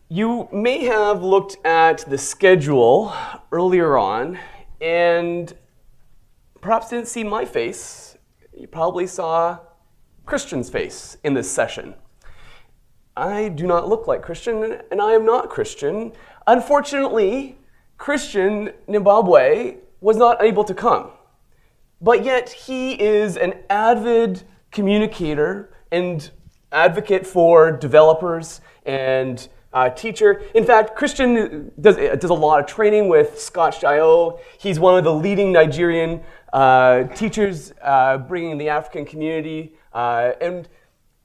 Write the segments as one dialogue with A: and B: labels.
A: You may have looked at the schedule earlier on and perhaps didn't see my face. You probably saw Christian's face in this session. I do not look like Christian, and I am not Christian. Unfortunately, Christian Zimbabwe was not able to come. But yet he is an avid communicator and advocate for developers and teacher. In fact, Christian does a lot of training with Scotch.io. He's one of the leading Nigerian teachers bringing the African community. And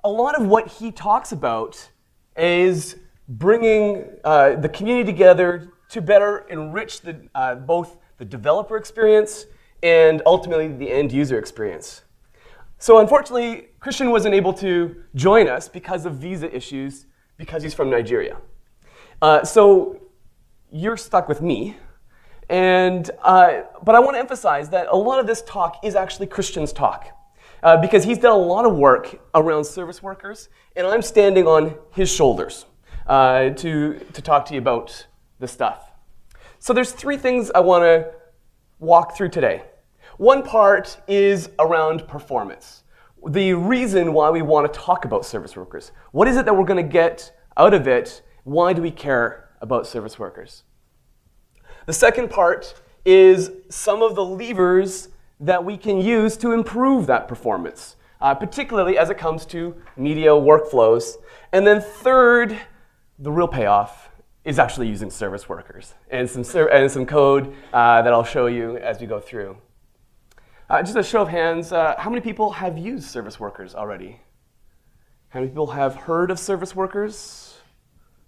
A: a lot of what he talks about is bringing the community together to better enrich both the developer experience and ultimately the end user experience. So unfortunately, Christian wasn't able to join us because of visa issues, because he's from Nigeria. So you're stuck with me. But I want to emphasize that a lot of this talk is actually Christian's talk. Because he's done a lot of work around service workers, and I'm standing on his shoulders to talk to you about this stuff. So there's three things I want to walk through today. One part is around performance. The reason why we want to talk about service workers. What is it that we're going to get out of it? Why do we care about service workers? The second part is some of the levers that we can use to improve that performance, particularly as it comes to media workflows. And then third, the real payoff is actually using service workers and some code that I'll show you as we go through. Just a show of hands, how many people have used service workers already? How many people have heard of service workers?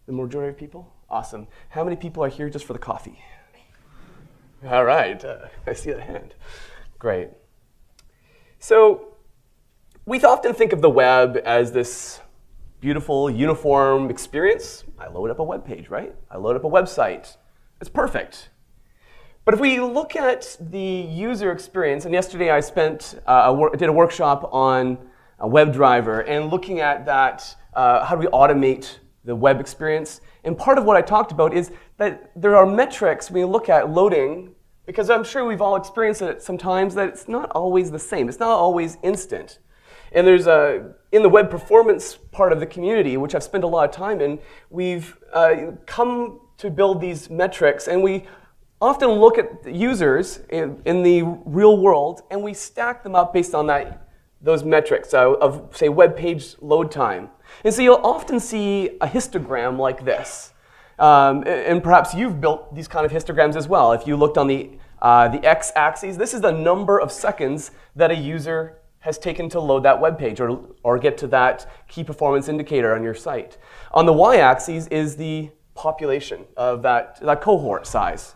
A: The majority of people? Awesome. How many people are here just for the coffee? All right, I see that hand. Great. So we often think of the web as this beautiful, uniform experience. I load up a web page, right? I load up a website. It's perfect. But if we look at the user experience, and yesterday I did a workshop on a WebDriver and looking at that, how do we automate the web experience? And part of what I talked about is that there are metrics when you look at loading, because I'm sure we've all experienced it sometimes, that it's not always the same. It's not always instant. And there's in the web performance part of the community, which I've spent a lot of time in, we've come to build these metrics, and we often look at the users in the real world, and we stack them up based on those metrics of, say, web page load time. And so you'll often see a histogram like this. And perhaps you've built these kind of histograms as well. If you looked on the x-axis, this is the number of seconds that a user has taken to load that web page or get to that key performance indicator on your site. On the y-axis is the population of that cohort size.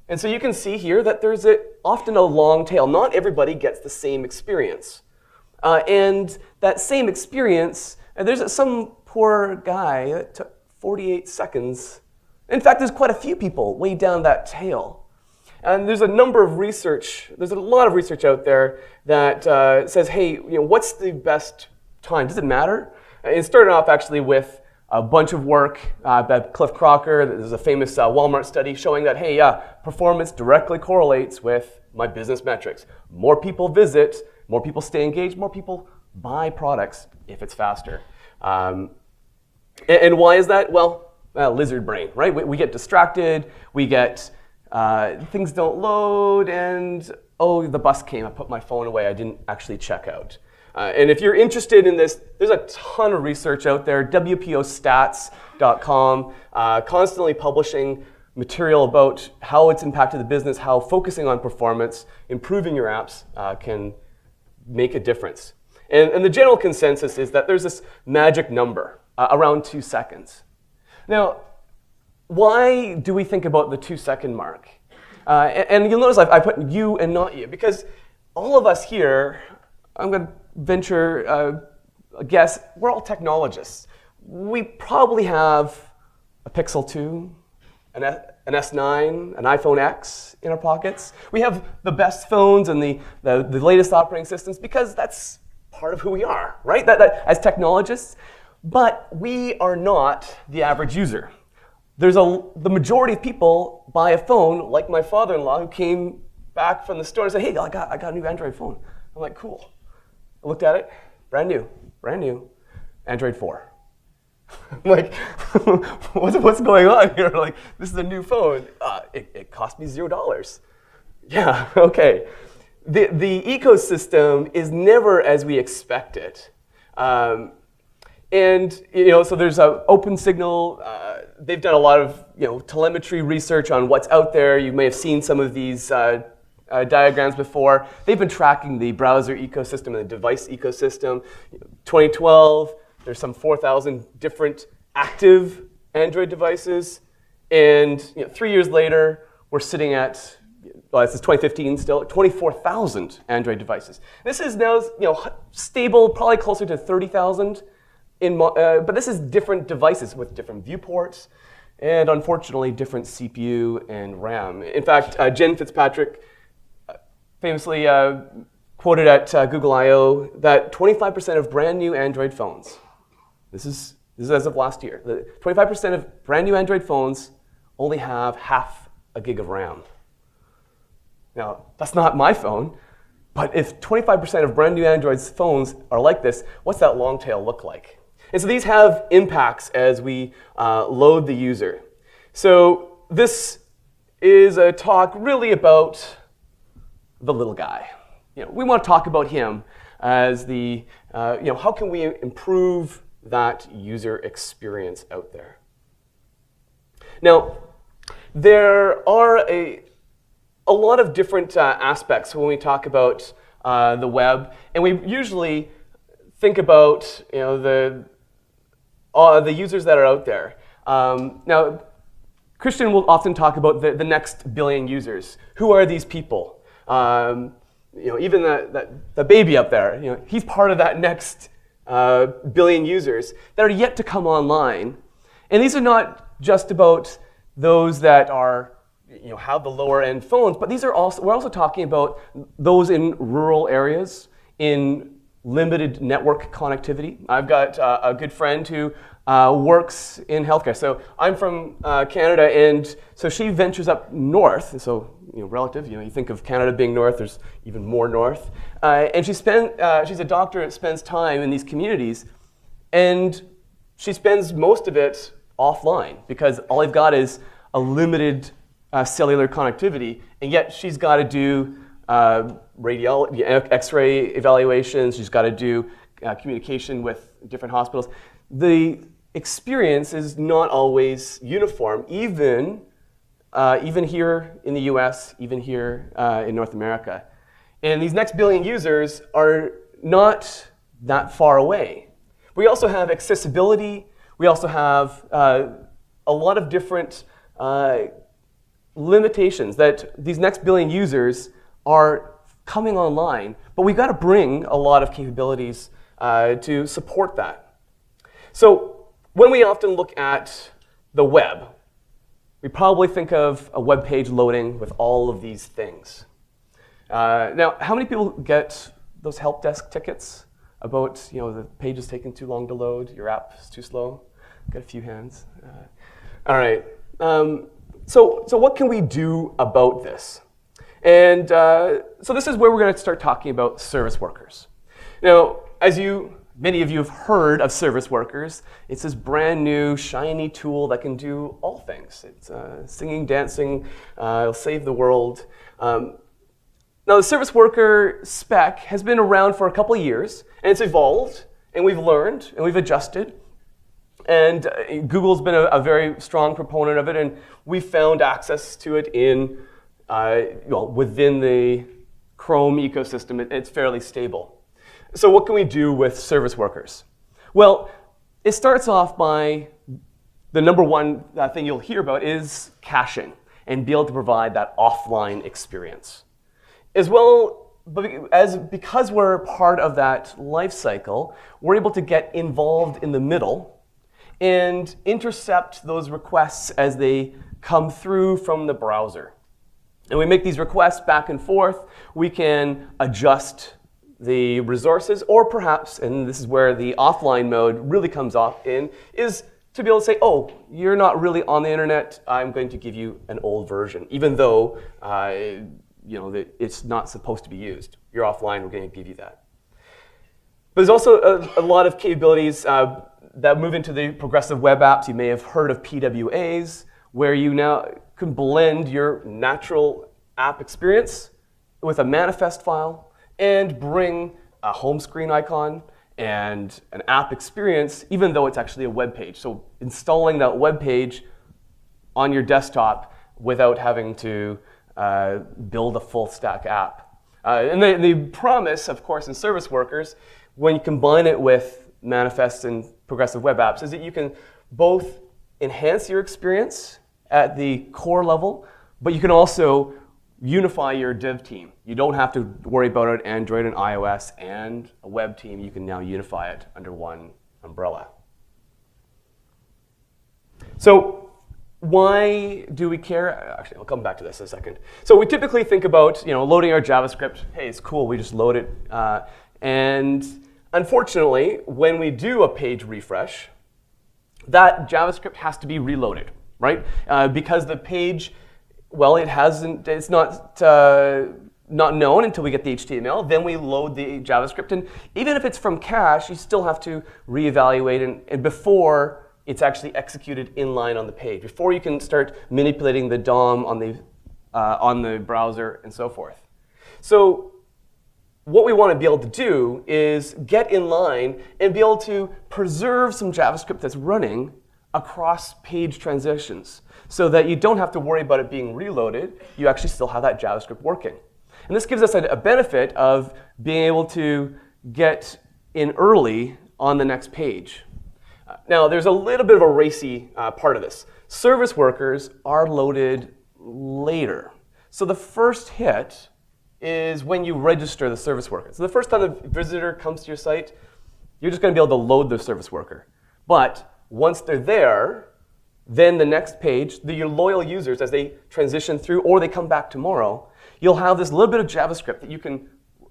A: And so you can see here that there's often a long tail. Not everybody gets the same experience. And that same experience, there's some poor guy that took 48 seconds. In fact, there's quite a few people way down that tail. And there's a lot of research out there that says, hey, what's the best time? Does it matter? It started off actually with a bunch of work by Cliff Crocker. There's a famous Walmart study showing that, hey, performance directly correlates with my business metrics. More people visit, more people stay engaged, more people buy products if it's faster. And why is that? Well, lizard brain, right? We get distracted, we get, things don't load, and oh, the bus came, I put my phone away, I didn't actually check out. And if you're interested in this, there's a ton of research out there, WPOstats.com, constantly publishing material about how it's impacted the business, how focusing on performance, improving your apps can make a difference. And the general consensus is that there's this magic number, around 2 seconds. Now, why do we think about the 2-second mark? And you'll notice I put you and not you, because all of us here, I'm going to venture a guess, we're all technologists. We probably have a Pixel 2, an S9, an iPhone X in our pockets. We have the best phones and the latest operating systems because that's part of who we are, right? That as technologists. But we are not the average user. the majority of people buy a phone, like my father-in-law, who came back from the store and said, hey, I got a new Android phone. I'm like, cool. I looked at it, brand new, Android 4. I'm like, what's going on here? Like, this is a new phone. It cost me $0. Yeah, okay. The ecosystem is never as we expect it. And so there's OpenSignal. They've done a lot of telemetry research on what's out there. You may have seen some of these diagrams before. They've been tracking the browser ecosystem and the device ecosystem. 2012, there's some 4,000 different active Android devices. And 3 years later, we're sitting at, well, this is 2015 still, 24,000 Android devices. This is now stable, probably closer to 30,000. But this is different devices with different viewports and, unfortunately, different CPU and RAM. In fact, Jen Fitzpatrick famously quoted at Google I/O that 25% of brand new Android phones, this is as of last year, 25% of brand new Android phones only have half a gig of RAM. Now, that's not my phone, but if 25% of brand new Android phones are like this, what's that long tail look like? And so these have impacts as we load the user. So this is a talk really about the little guy. We want to talk about him as the, how can we improve that user experience out there? Now, there are a lot of different aspects when we talk about the web, and we usually think about the users that are out there. Now, Christian will often talk about the next billion users. Who are these people? Even the baby up there, he's part of that next billion users that are yet to come online. And these are not just about those that are have the lower end phones, but we're also talking about those in rural areas, in limited network connectivity. I've got a good friend who works in healthcare. So I'm from Canada, and so she ventures up north. And so, relative, you think of Canada being north, there's even more north. And she's a doctor that spends time in these communities, and she spends most of it offline because all they've got is a limited cellular connectivity, and yet she's got to do X-ray evaluations. She's got to do communication with different hospitals. The experience is not always uniform, even here in the US, even here in North America. And these next billion users are not that far away. We also have accessibility. We also have a lot of different limitations that these next billion users are coming online, but we've got to bring a lot of capabilities to support that. So when we often look at the web, we probably think of a web page loading with all of these things. Now, how many people get those help desk tickets about the page is taking too long to load, your app is too slow? Got a few hands. All right. So what can we do about this? And so this is where we're going to start talking about service workers. Now, as many of you have heard of service workers, it's this brand new, shiny tool that can do all things. It's singing, dancing, it'll save the world. Now, the service worker spec has been around for a couple of years, and it's evolved, and we've learned, and we've adjusted. And Google's been a very strong proponent of it, and we found access to it within the Chrome ecosystem. It's fairly stable. So what can we do with service workers? Well, it starts off by the number one thing you'll hear about is caching and be able to provide that offline experience. As well, because we're part of that life cycle, we're able to get involved in the middle and intercept those requests as they come through from the browser. And we make these requests back and forth. We can adjust the resources, or perhaps, and this is where the offline mode really comes off in, is to be able to say, oh, you're not really on the internet, I'm going to give you an old version, even though it's not supposed to be used. You're offline, we're going to give you that. But there's also a lot of capabilities that move into the progressive web apps. You may have heard of PWAs, where you now can blend your natural app experience with a manifest file and bring a home screen icon and an app experience, even though it's actually a web page. So installing that web page on your desktop without having to build a full stack app. And the promise, of course, in Service Workers, when you combine it with manifest and progressive web apps, is that you can both enhance your experience at the core level, but you can also unify your dev team. You don't have to worry about it, Android and iOS and a web team. You can now unify it under one umbrella. So why do we care? Actually, I'll come back to this in a second. So we typically think about loading our JavaScript. Hey, it's cool, we just load it. And unfortunately, when we do a page refresh, that JavaScript has to be reloaded, right? Because the page, well, it's not known until we get the HTML. Then we load the JavaScript. And even if it's from cache, you still have to reevaluate and before it's actually executed inline on the page, before you can start manipulating the DOM on the browser and so forth. So what we want to be able to do is get in line and be able to preserve some JavaScript that's running across page transitions so that you don't have to worry about it being reloaded. You actually still have that JavaScript working. And this gives us a benefit of being able to get in early on the next page. Now, there's a little bit of a racy part of this. Service workers are loaded later. So the first hit is when you register the service worker. So the first time the visitor comes to your site, you're just going to be able to load the service worker. But once they're there, then the next page, your loyal users, as they transition through or they come back tomorrow, you'll have this little bit of JavaScript that you can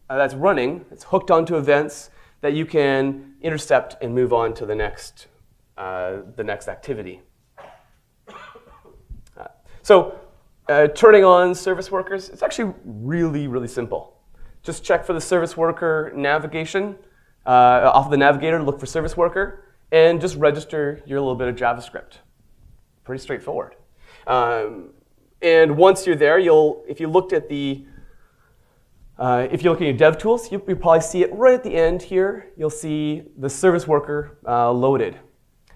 A: that's running, it's hooked onto events that you can intercept and move on to the next activity. Turning on service workers, it's actually really, really simple. Just check for the service worker navigation. Off of the navigator, look for service worker, and just register your little bit of JavaScript. Pretty straightforward. And once you're there, if you're looking at your dev tools, you'll probably see it right at the end here. You'll see the service worker loaded.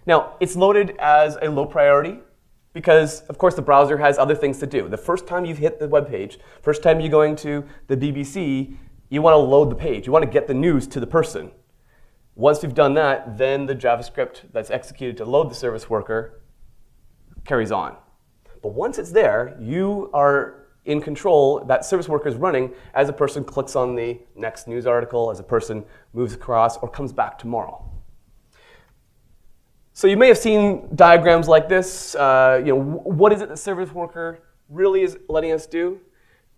A: Now, it's loaded as a low priority because, of course, the browser has other things to do. The first time you've hit the web page, first time you're going to the BBC, you want to load the page. You want to get the news to the person. Once you've done that, then the JavaScript that's executed to load the service worker carries on. But once it's there, you are in control. That service worker is running as a person clicks on the next news article, as a person moves across or comes back tomorrow. So you may have seen diagrams like this. What is it the service worker really is letting us do?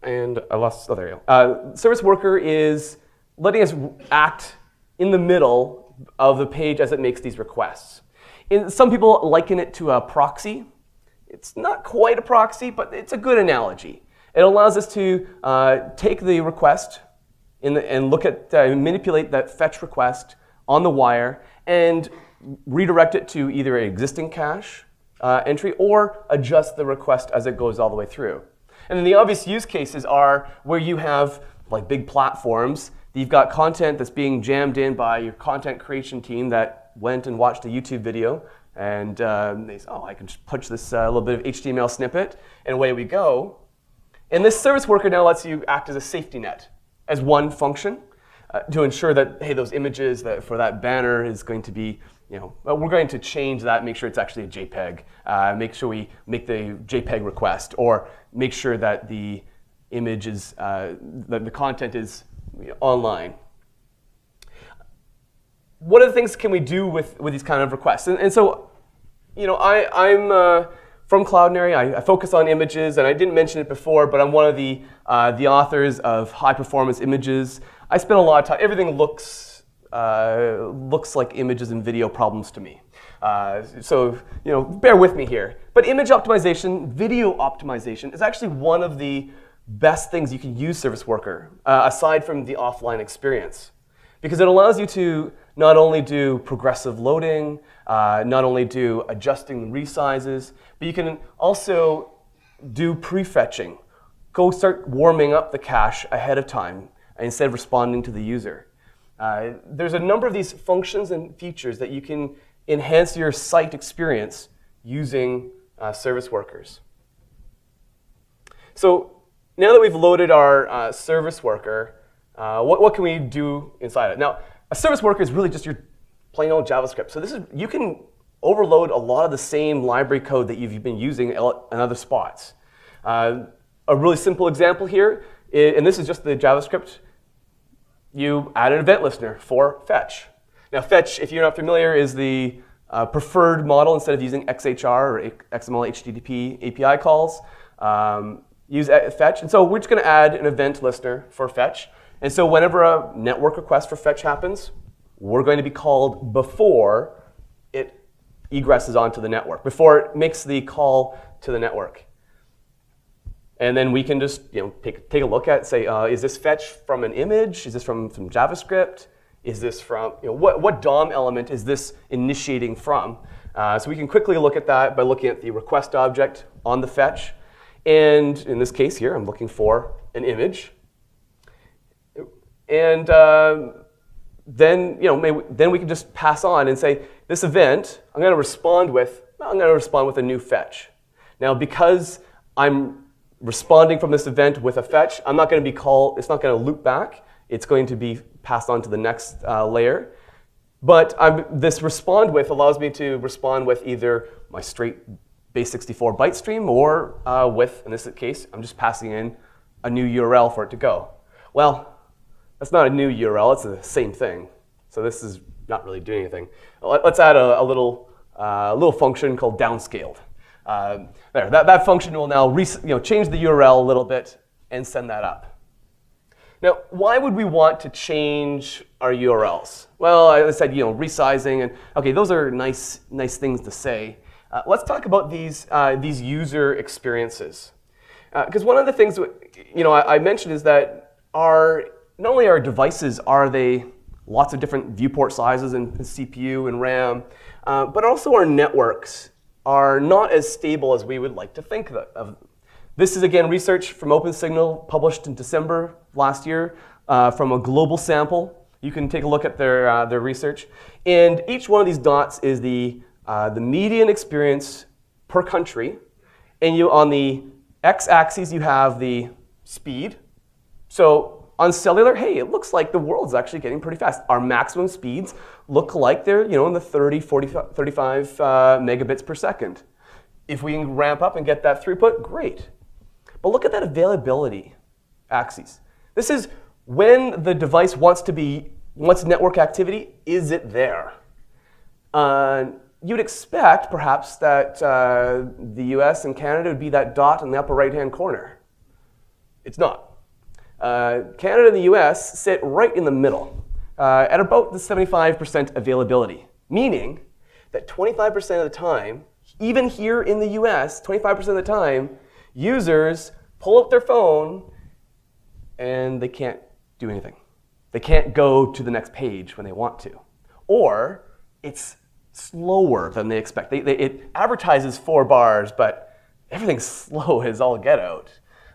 A: And I lost, oh, there you go. Service worker is letting us act in the middle of the page as it makes these requests. Some people liken it to a proxy. It's not quite a proxy, but it's a good analogy. It allows us to take the request and look at, manipulate that fetch request on the wire and redirect it to either an existing cache entry or adjust the request as it goes all the way through. And then the obvious use cases are where you have like big platforms. You've got content that's being jammed in by your content creation team that went and watched a YouTube video. And they say, oh, I can just punch this little bit of HTML snippet, and away we go. And this service worker now lets you act as a safety net, as one function, to ensure that, hey, those images for that banner is going to be, we're going to change that, make sure it's actually a JPEG, make sure we make the JPEG request, or make sure that the image is, that the content is online. What other things can we do with these kind of requests? And so, I'm from Cloudinary. I focus on images, and I didn't mention it before, but I'm one of the authors of High Performance Images. I spend a lot of time. Everything looks like images and video problems to me. So bear with me here. But image optimization, video optimization is actually one of the best things you can use Service Worker, aside from the offline experience. Because it allows you to not only do progressive loading, not only do adjusting resizes, but you can also do prefetching. Go start warming up the cache ahead of time instead of responding to the user. There's a number of these functions and features that you can enhance your site experience using Service Workers. So now that we've loaded our Service Worker, what can we do inside it? Now, a Service Worker is really just your plain old JavaScript. So you can overload a lot of the same library code that you've been using in other spots. A really simple example here, and this is just the JavaScript, you add an event listener for fetch. Now fetch, if you're not familiar, is the preferred model instead of using XHR or XML HTTP API calls. Use fetch, and so we're just going to add an event listener for fetch. And so whenever a network request for fetch happens, we're going to be called before it egresses onto the network, before it makes the call to the network. And then we can just take a look at, say, is this fetch from an image? Is this from JavaScript? Is this from, what DOM element is this initiating from? So we can quickly look at that by looking at the request object on the fetch. And in this case here, I'm looking for an image. And then we can just pass on and say, this event, I'm going to respond with a new fetch. Now, because I'm responding from this event with a fetch, it's not going to loop back. It's going to be passed on to the next layer. But this respond with allows me to respond with either my straight base64 byte stream or with, in this case, I'm just passing in a new URL for it to go. Well, that's not a new URL, it's the same thing. So this is not really doing anything. Let's add a little function called downscaled. That function will now change the URL a little bit and send that up. Now, why would we want to change our URLs? Well, as I said, resizing, and okay, those are nice things to say. Let's talk about these user experiences, because one of the things I mentioned is that not only our devices are they lots of different viewport sizes and CPU and RAM, but also our networks are not as stable as we would like to think of. This is, again, research from OpenSignal published in December last year from a global sample. You can take a look at their research. And each one of these dots is the median experience per country. And on the x-axis, you have the speed. So on cellular, hey, it looks like the world's actually getting pretty fast. Our maximum speeds look like they're in the 30, 40, 35 megabits per second. If we can ramp up and get that throughput, great. But look at that availability axis. This is when the device wants network activity, is it there? You'd expect, perhaps, that the US and Canada would be that dot in the upper right-hand corner. It's not. Canada and the US sit right in the middle at about the 75% availability, meaning that 25% of the time, even here in the US, 25% of the time, users pull up their phone and they can't do anything. They can't go to the next page when they want to. Or it's slower than they expect. It advertises 4 bars, but everything's slow as all get out.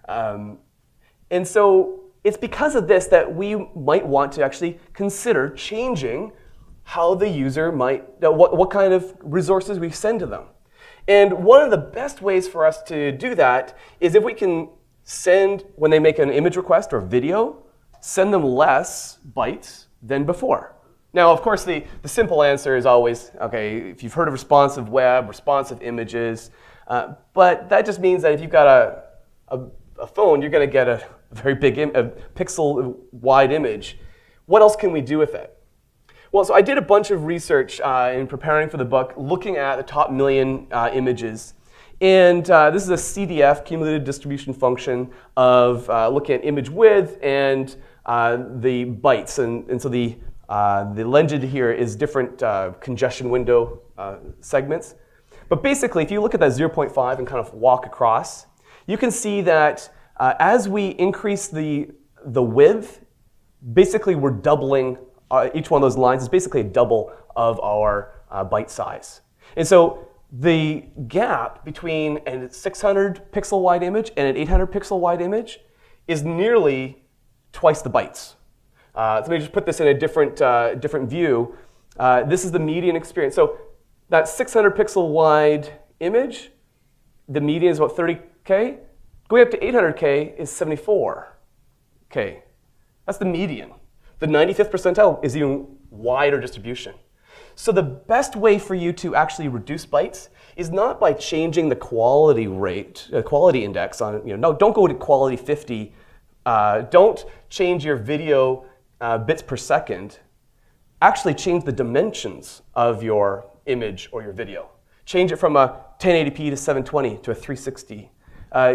A: And so it's because of this that we might want to actually consider changing how the user what kind of resources we send to them. And one of the best ways for us to do that is if we can send, when they make an image request or video, send them less bytes than before. Now, of course, the simple answer is always, okay, if you've heard of responsive web, responsive images, but that just means that if you've got a phone, you're going to get a very big pixel-wide image. What else can we do with it? Well, so I did a bunch of research in preparing for the book, looking at the top 1 million images. And this is a CDF, cumulative distribution function, of looking at image width and the bytes. And so the legend here is different congestion window segments. But basically, if you look at that 0.5 and kind of walk across, you can see that as we increase the width, basically we're doubling, each one of those lines is basically a double of our byte size. And so the gap between a 600 pixel wide image and an 800 pixel wide image is nearly twice the bytes. So let me just put this in a different view. This is the median experience. So that 600 pixel wide image, the median is about 30K. Going up to 800K is 74K. That's the median. The 95th percentile is even wider distribution. So the best way for you to actually reduce bytes is not by changing the quality rate, quality index on, no, don't go to quality 50. Don't change your video bits per second. Actually change the dimensions of your image or your video. Change it from a 1080p to 720 to a 360.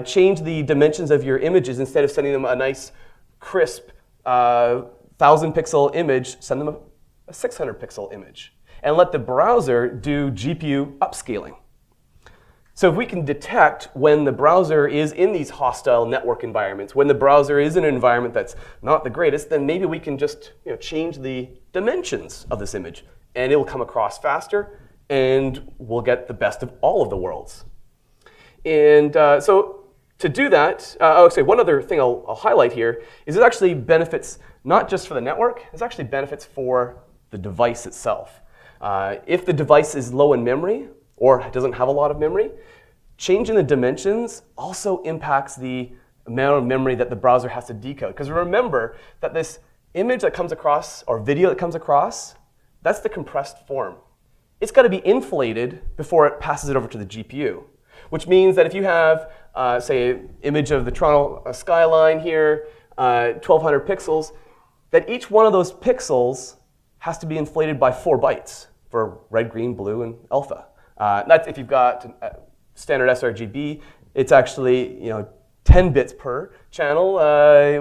A: Change the dimensions of your images. Instead of sending them a nice, crisp 1,000 pixel image, send them a 600 pixel image. And let the browser do GPU upscaling. So if we can detect when the browser is in these hostile network environments, when the browser is in an environment that's not the greatest, then maybe we can just change the dimensions of this image. And it will come across faster, and we'll get the best of all of the worlds. And so to do that, one other thing I'll highlight here is it actually benefits not just for the network, it actually benefits for the device itself. If the device is low in memory or doesn't have a lot of memory, changing the dimensions also impacts the amount of memory that the browser has to decode. Because remember that this image that comes across or video that comes across, that's the compressed form. It's got to be inflated before it passes it over to the GPU, which means that if you have, say, an image of the Toronto skyline here, 1,200 pixels, that each one of those pixels has to be inflated by 4 bytes for red, green, blue, and alpha. That's if you've got standard sRGB. It's actually 10 bits per channel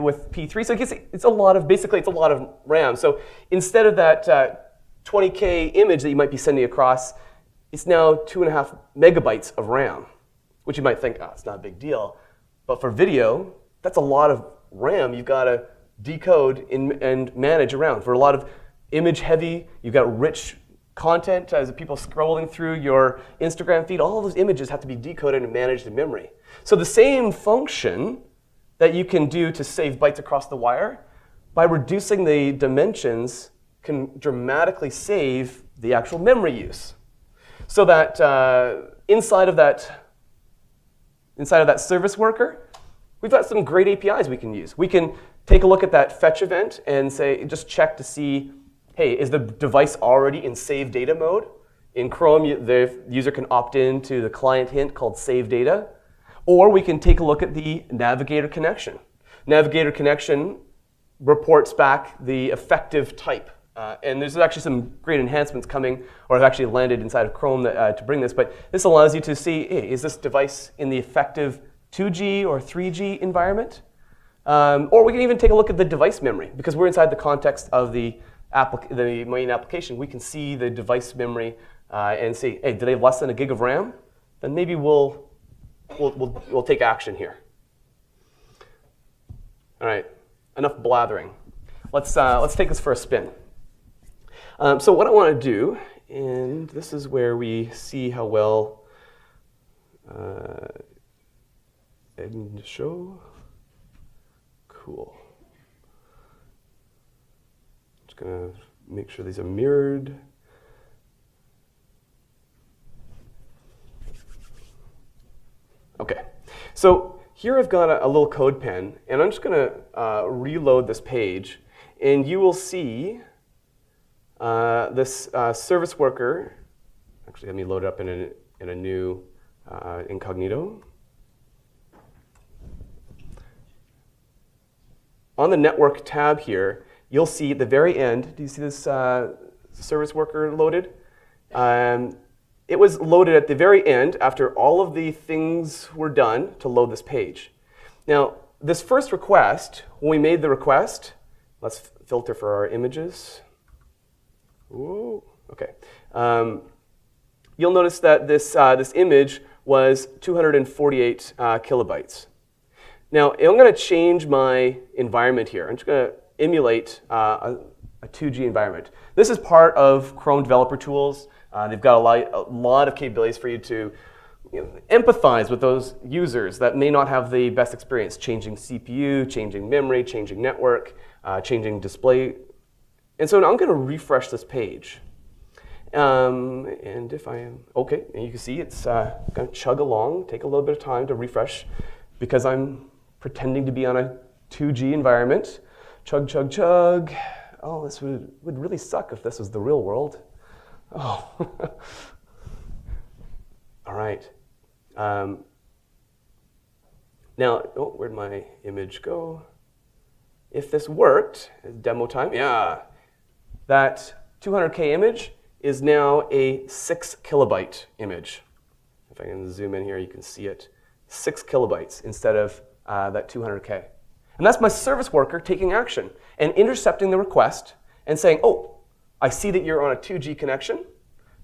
A: with P3. So it's a lot of basically it's a lot of RAM. So instead of that 20K image that you might be sending across, it's now 2.5 megabytes of RAM, which you might think, it's not a big deal. But for video, that's a lot of RAM you've got to decode and manage around. For a lot of image heavy, you've got rich content as people scrolling through your Instagram feed. All of those images have to be decoded and managed in memory. So the same function that you can do to save bytes across the wire, by reducing the dimensions, can dramatically save the actual memory use. So that inside of that service worker, we've got some great APIs we can use. We can take a look at that fetch event and say, just check to see, hey, is the device already in save data mode? In Chrome, the user can opt in to the client hint called save data. Or we can take a look at the navigator connection. Navigator connection reports back the effective type. And there's actually some great enhancements coming, or have actually landed inside of Chrome to bring this. But this allows you to see, hey, is this device in the effective 2G or 3G environment? Or we can even take a look at the device memory. Because we're inside the context of the main application, we can see the device memory and see, hey, do they have less than a gig of RAM? Then maybe we'll take action here. All right, enough blathering. Let's take this for a spin. So what I want to do, and this is where we see how well end show. Cool. Just gonna make sure these are mirrored. Okay, so here I've got a little code pen, and I'm just gonna reload this page, and you will see this service worker. Actually, let me load it up in a new incognito. On the network tab here, you'll see at the very end, do you see this service worker loaded? It was loaded at the very end after all of the things were done to load this page. Now, this first request, when we made the request, let's filter for our images. Ooh, okay. you'll notice that this image was 248 kilobytes. Now, I'm going to change my environment here. I'm just going to emulate a 2G environment. This is part of Chrome Developer Tools. They've got a lot of capabilities for you to empathize with those users that may not have the best experience, changing CPU, changing memory, changing network, changing display. And so now I'm going to refresh this page. And if I am, okay, and you can see it's going to chug along, take a little bit of time to refresh because I'm pretending to be on a 2G environment. Chug, chug, chug. Oh, this would really suck if this was the real world. Oh. All right. Now, where'd my image go? If this worked, demo time, yeah. That 200K image is now a 6 kilobyte image. If I can zoom in here, you can see it. 6 kilobytes instead of that 200K. And that's my service worker taking action and intercepting the request and saying, oh, I see that you're on a 2G connection.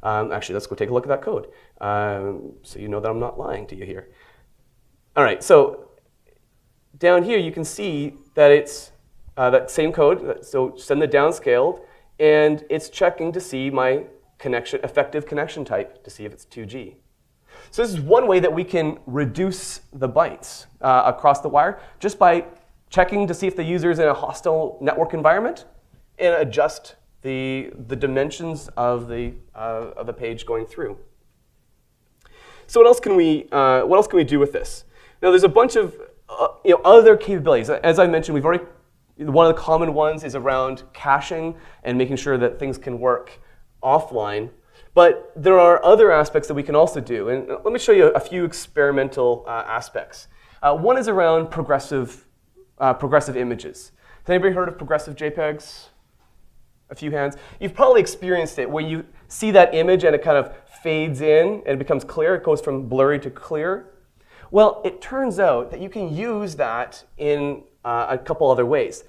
A: Actually, let's go take a look at that code. So you know that I'm not lying to you here. All right, so down here you can see that it's that same code. So send the downscaled, and it's checking to see my effective connection type to see if it's 2G. So this is one way that we can reduce the bytes across the wire just by checking to see if the user is in a hostile network environment and adjust the dimensions of the page going through. So what else can we do with this? Now there's a bunch of other capabilities. As I mentioned, one of the common ones is around caching and making sure that things can work offline. But there are other aspects that we can also do. And let me show you a few experimental aspects. One is around progressive images. Has anybody heard of progressive JPEGs? A few hands. You've probably experienced it where you see that image and it kind of fades in and it becomes clear. It goes from blurry to clear. Well, it turns out that you can use that in a couple other ways.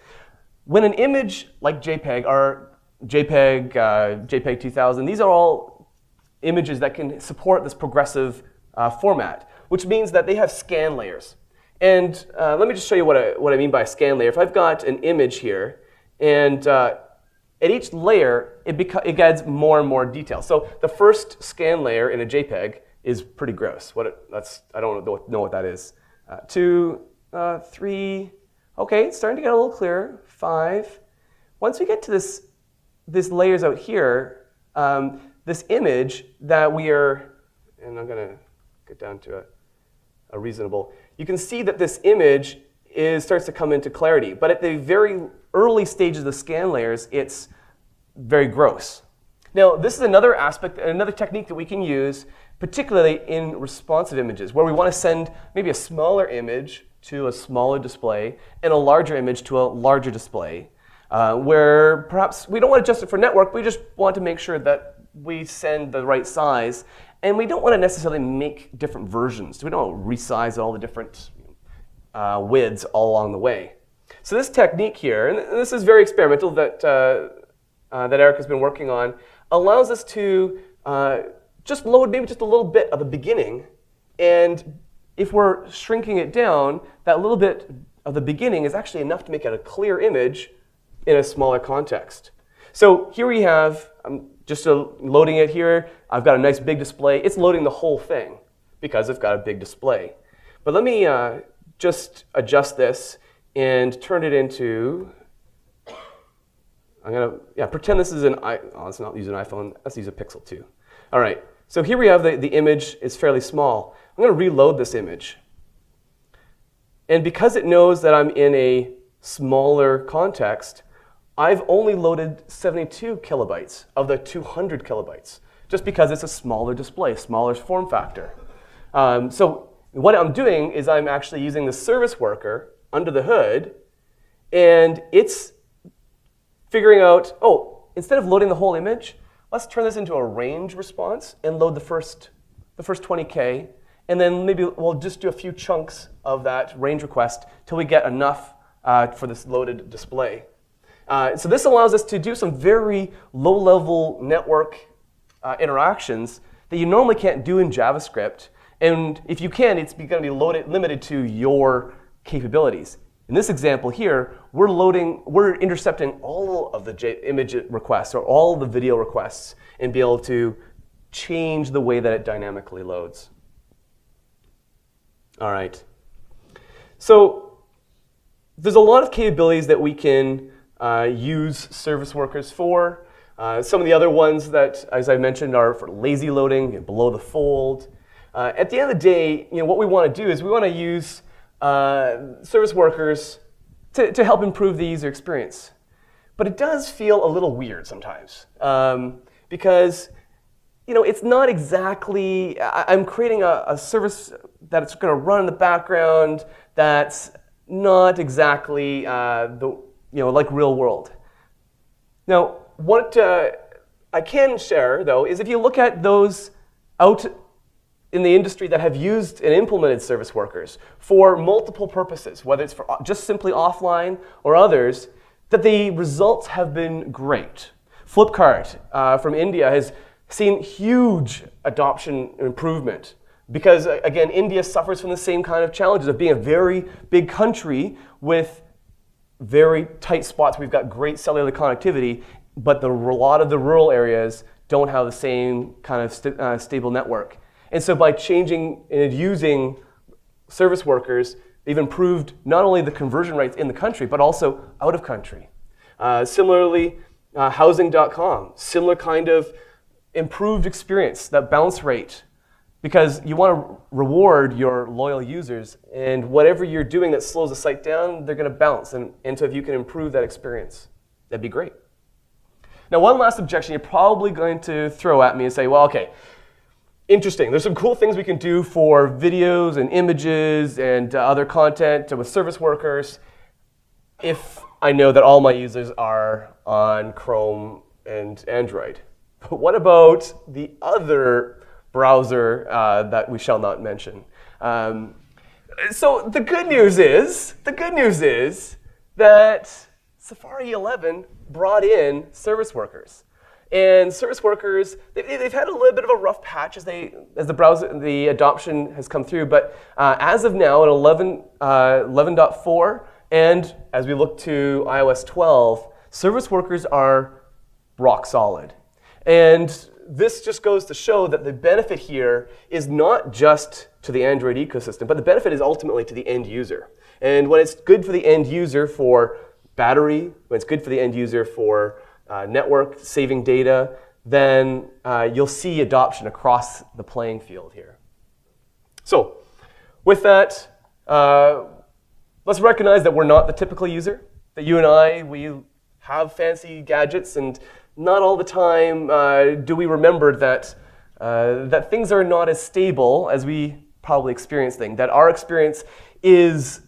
A: When an image like JPEG or JPEG 2000, these are all images that can support this progressive format, which means that they have scan layers. And let me just show you what I mean by a scan layer. If I've got an image here, and at each layer, it adds more and more detail. So the first scan layer in a JPEG is pretty gross. I don't know what that is. 2, 3. Okay, it's starting to get a little clearer. 5. Once we get to this layers out here, this image that we are, and I'm going to get down to a reasonable. You can see that this image starts to come into clarity, but at the very early stages of the scan layers, it's very gross. Now, this is another aspect, another technique that we can use, particularly in responsive images, where we want to send maybe a smaller image to a smaller display and a larger image to a larger display, where perhaps we don't want to adjust it for network, we just want to make sure that we send the right size, and we don't want to necessarily make different versions. We don't want to resize all the different widths all along the way. So this technique here, and this is very experimental that Eric has been working on, allows us to just load maybe just a little bit of the beginning, and if we're shrinking it down, that little bit of the beginning is actually enough to make it a clear image in a smaller context. So here we have, I'm just loading it here. I've got a nice big display. It's loading the whole thing because I've got a big display. But let me just adjust this and turn it into, I'm going to pretend this is let's not use an iPhone. Let's use a Pixel 2. All right, so here we have the image is fairly small. I'm going to reload this image. And because it knows that I'm in a smaller context, I've only loaded 72 kilobytes of the 200 kilobytes, just because it's a smaller display, smaller form factor. So what I'm doing is I'm actually using the service worker under the hood, and it's figuring out, oh, instead of loading the whole image, let's turn this into a range response and load the first 20K, and then maybe we'll just do a few chunks of that range request till we get enough for this loaded display. So this allows us to do some very low-level network interactions that you normally can't do in JavaScript. And if you can, it's going to be limited to your capabilities. In this example here, we're intercepting all of the image requests or all of the video requests and be able to change the way that it dynamically loads. All right. So there's a lot of capabilities that we can use service workers for. Some of the other ones that, as I mentioned, are for lazy loading and below the fold. At the end of the day, what we want to do is we want to use service workers to help improve the user experience. But it does feel a little weird sometimes because it's not exactly, I'm creating a service that's going to run in the background that's not exactly like real world. Now, what I can share, though, is if you look at those out in the industry that have used and implemented service workers for multiple purposes, whether it's for just simply offline or others, that the results have been great. Flipkart from India has seen huge adoption improvement because, again, India suffers from the same kind of challenges of being a very big country with very tight spots. We've got great cellular connectivity, but a lot of the rural areas don't have the same kind of stable network. And so by changing and using service workers, they've improved not only the conversion rates in the country, but also out of country. Similarly, housing.com, similar kind of improved experience, that bounce rate, because you want to reward your loyal users, and whatever you're doing that slows the site down, they're going to bounce. And so if you can improve that experience, that'd be great. Now, one last objection you're probably going to throw at me and say, well, okay, interesting. There's some cool things we can do for videos and images and other content with service workers if I know that all my users are on Chrome and Android. But what about the other browser that we shall not mention? So the good news is that Safari 11 brought in service workers. And service workers, they've had a little bit of a rough patch as the adoption has come through. But as of now, at 11.4, and as we look to iOS 12, service workers are rock solid. And this just goes to show that the benefit here is not just to the Android ecosystem, but the benefit is ultimately to the end user. And when it's good for the end user for battery, when it's good for the end user for network saving data, then you'll see adoption across the playing field here. So with that, let's recognize that we're not the typical user, that you and I, we have fancy gadgets, and not all the time do we remember that, that things are not as stable as we probably experience things, that our experience is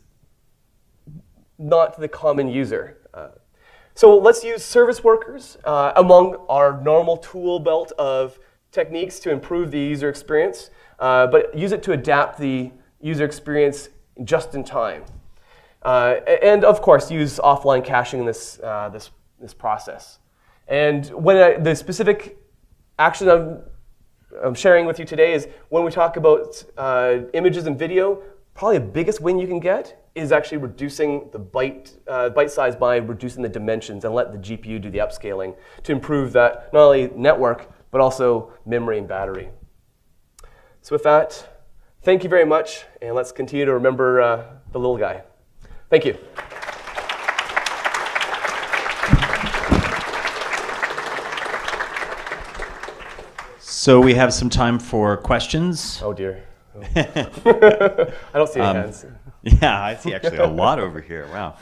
A: not the common user. So let's use service workers among our normal tool belt of techniques to improve the user experience, but use it to adapt the user experience just in time. And of course, use offline caching in this process. And when the specific action I'm sharing with you today is when we talk about images and video, probably the biggest win you can get is actually reducing the byte size by reducing the dimensions and let the GPU do the upscaling to improve that, not only network, but also memory and battery. So with that, thank you very much, and let's continue to remember the little guy. Thank you.
B: So we have some time for questions.
A: Oh dear. Oh. I don't see any hands.
B: Yeah, I see actually a lot over here. Wow.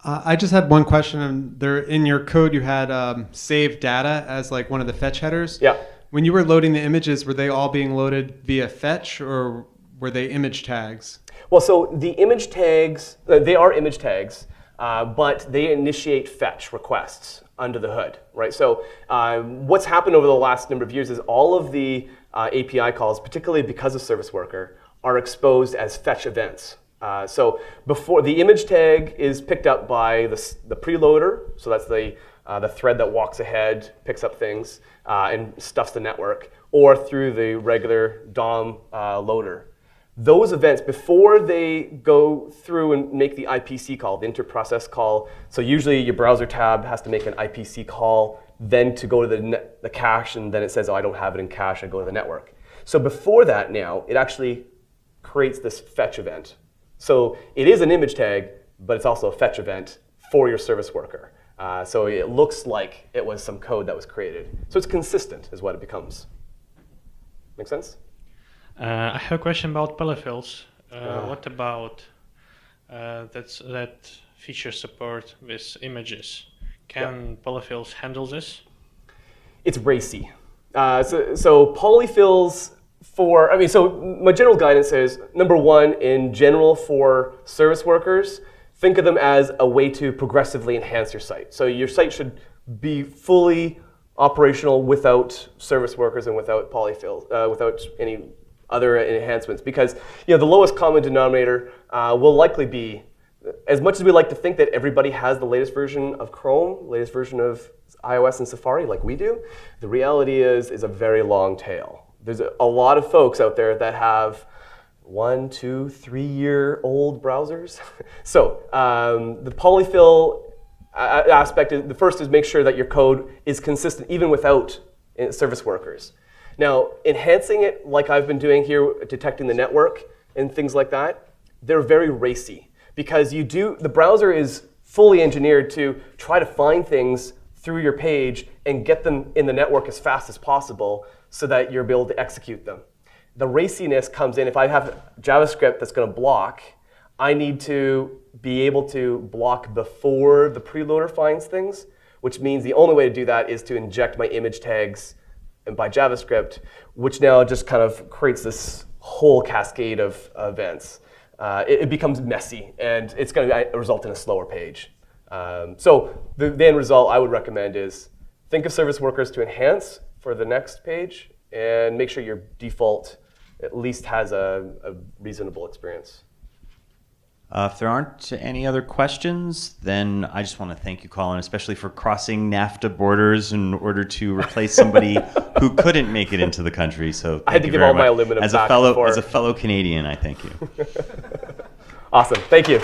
C: I just had one question. There, in your code, you had save data as like one of the fetch headers.
A: Yeah.
C: When you were loading the images, were they all being loaded via fetch, or were they image tags?
A: Well, so the image tags, they are image tags, but they initiate fetch requests under the hood, right? So what's happened over the last number of years is all of the API calls, particularly because of Service Worker, are exposed as fetch events. So before the image tag is picked up by the preloader, so that's the the thread that walks ahead, picks up things, and stuffs the network, or through the regular DOM loader. Those events, before they go through and make the IPC call, the inter-process call, so usually your browser tab has to make an IPC call, then to go to the cache, and then it says, oh, I don't have it in cache, I go to the network. So before that now, it actually creates this fetch event. So it is an image tag, but it's also a fetch event for your service worker. So it looks like it was some code that was created. So it's consistent is what it becomes. Make sense?
D: I have a question about polyfills. What about that feature support with images? Can polyfills handle this?
A: It's racy. So polyfills so my general guidance is, number one, in general for service workers, think of them as a way to progressively enhance your site. So your site should be fully operational without service workers and without polyfills, without any other enhancements, because the lowest common denominator will likely be, as much as we like to think that everybody has the latest version of Chrome, latest version of iOS and Safari like we do, the reality is a very long tail. There's a lot of folks out there that have 1, 2, 3-year-old browsers. So the polyfill aspect, the first is make sure that your code is consistent even without service workers. Now, enhancing it like I've been doing here, detecting the network and things like that, they're very racy because the browser is fully engineered to try to find things through your page and get them in the network as fast as possible so that you're able to execute them. The raciness comes in, if I have JavaScript that's going to block, I need to be able to block before the preloader finds things, which means the only way to do that is to inject my image tags and by JavaScript, which now just kind of creates this whole cascade of events. It becomes messy, and it's going to result in a slower page. So the end result I would recommend is think of service workers to enhance for the next page, and make sure your default at least has a reasonable experience.
B: If there aren't any other questions, then I just want to thank you, Colin, especially for crossing NAFTA borders in order to replace somebody who couldn't make it into the country. So thank
A: I had to
B: you
A: give
B: very
A: all my
B: much.
A: aluminum
B: As
A: back
B: a
A: before.
B: fellow Canadian, I thank you.
A: Awesome. Thank you.